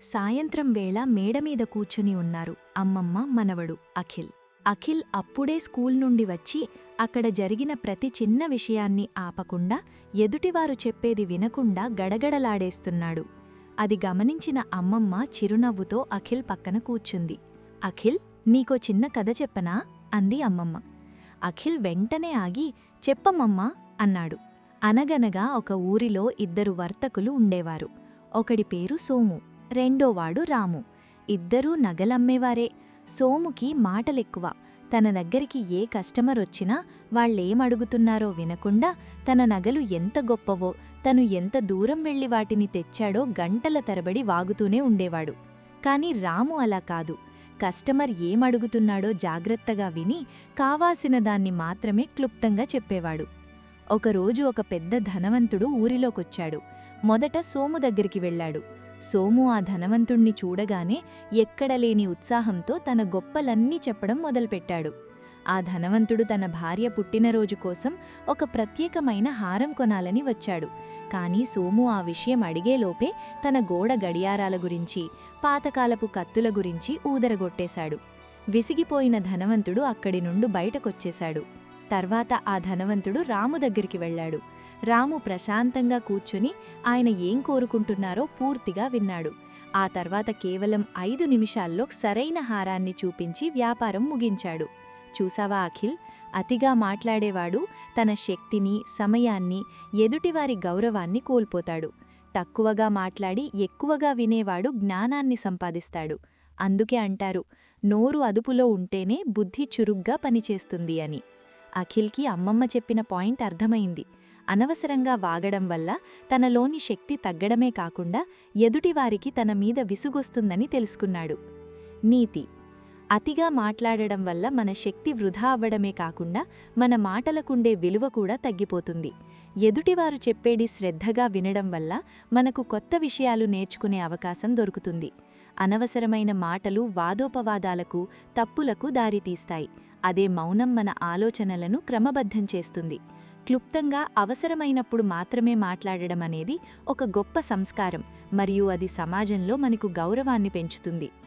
సాయంత్రం వేళ మేడమీద కూర్చుని ఉన్నారు అమ్మమ్మ మనవడు అఖిల్. అఖిల్ అప్పుడే స్కూల్ నుండి వచ్చి అక్కడ జరిగిన ప్రతి చిన్న విషయాన్ని ఆపకుండా ఎదుటివారు చెప్పేది వినకుండా గడగడలాడేస్తున్నాడు. అది గమనించిన అమ్మమ్మ చిరునవ్వుతో అఖిల్ పక్కన కూర్చుంది. అఖిల్, నీకో చిన్న కథ చెప్పనా? అంది అమ్మమ్మ. అఖిల్ వెంటనే ఆగి చెప్పమ్మమ్మా అన్నాడు. అనగనగా ఒక ఊరిలో ఇద్దరు వర్తకులు ఉండేవారు. ఒకడి పేరు సోము, రెండోవాడు రాము. ఇద్దరూ నగలమ్మేవారే. సోముకి మాటలెక్కువ. తన దగ్గరికి ఏ కస్టమర్ వచ్చినా వాళ్ళేమడుగుతున్నారో వినకుండా తన నగలు ఎంత గొప్పవో, తను ఎంత దూరం వెళ్లి వాటిని తెచ్చాడో గంటల తరబడి వాగుతూనే ఉండేవాడు. కాని రాము అలా కాదు. కస్టమర్ ఏమడుగుతున్నాడో జాగ్రత్తగా విని కావాల్సిన దాన్ని మాత్రమే క్లుప్తంగా చెప్పేవాడు. ఒకరోజు ఒక పెద్ద ధనవంతుడు ఊరిలోకొచ్చాడు. మొదట సోము దగ్గరికి వెళ్లాడు. సోము ఆ ధనవంతుణ్ణి చూడగానే ఎక్కడలేని ఉత్సాహంతో తన గొప్పలన్నీ చెప్పడం మొదలుపెట్టాడు. ఆ ధనవంతుడు తన భార్య పుట్టినరోజు కోసం ఒక ప్రత్యేకమైన హారం కొనాలని వచ్చాడు. కాని సోము ఆ విషయం అడిగేలోపే తన గోడ గడియారాల గురించి, పాతకాలపు కత్తుల గురించి ఊదరగొట్టేశాడు. విసిగిపోయిన ధనవంతుడు అక్కడి నుండి బయటకొచ్చేశాడు. తర్వాత ఆ ధనవంతుడు రాము దగ్గరికి వెళ్లాడు. రాము ప్రశాంతంగా కూర్చుని ఆయన ఏం కోరుకుంటున్నారో పూర్తిగా విన్నాడు. ఆ తర్వాత కేవలం 5 నిమిషాల్లో సరైన హారాన్ని చూపించి వ్యాపారం ముగించాడు. చూసావా అఖిల్, అతిగా మాట్లాడేవాడు తన శక్తిని, సమయాన్ని, ఎదుటివారి గౌరవాన్ని కోల్పోతాడు. తక్కువగా మాట్లాడి ఎక్కువగా వినేవాడు జ్ఞానాన్ని సంపాదిస్తాడు. అందుకే అంటారు, నోరు అదుపులో ఉంటేనే బుద్ధి చురుగ్గా పనిచేస్తుంది అని. అఖిల్కి అమ్మమ్మ చెప్పిన పాయింట్ అర్థమైంది. అనవసరంగా వాగడం వల్ల తనలోని శక్తి తగ్గడమే కాకుండా ఎదుటివారికి తన మీద విసుగొస్తుందని తెలుసుకున్నాడు. నీతి: అతిగా మాట్లాడడం వల్ల మన శక్తి వృధా అవ్వడమే కాకుండా మన మాటలకుండే విలువ కూడా తగ్గిపోతుంది. ఎదుటివారు చెప్పేది శ్రద్ధగా వినడం వల్ల మనకు కొత్త విషయాలు నేర్చుకునే అవకాశం దొరుకుతుంది. అనవసరమైన మాటలు వాదోపవాదాలకు, తప్పులకు దారితీస్తాయి. అదే మౌనం మన ఆలోచనలను క్రమబద్ధం చేస్తుంది. క్లుప్తంగా అవసరమైనప్పుడు మాత్రమే మాట్లాడడం అనేది ఒక గొప్ప సంస్కారం, మరియు అది సమాజంలో మనకు గౌరవాన్ని పెంచుతుంది.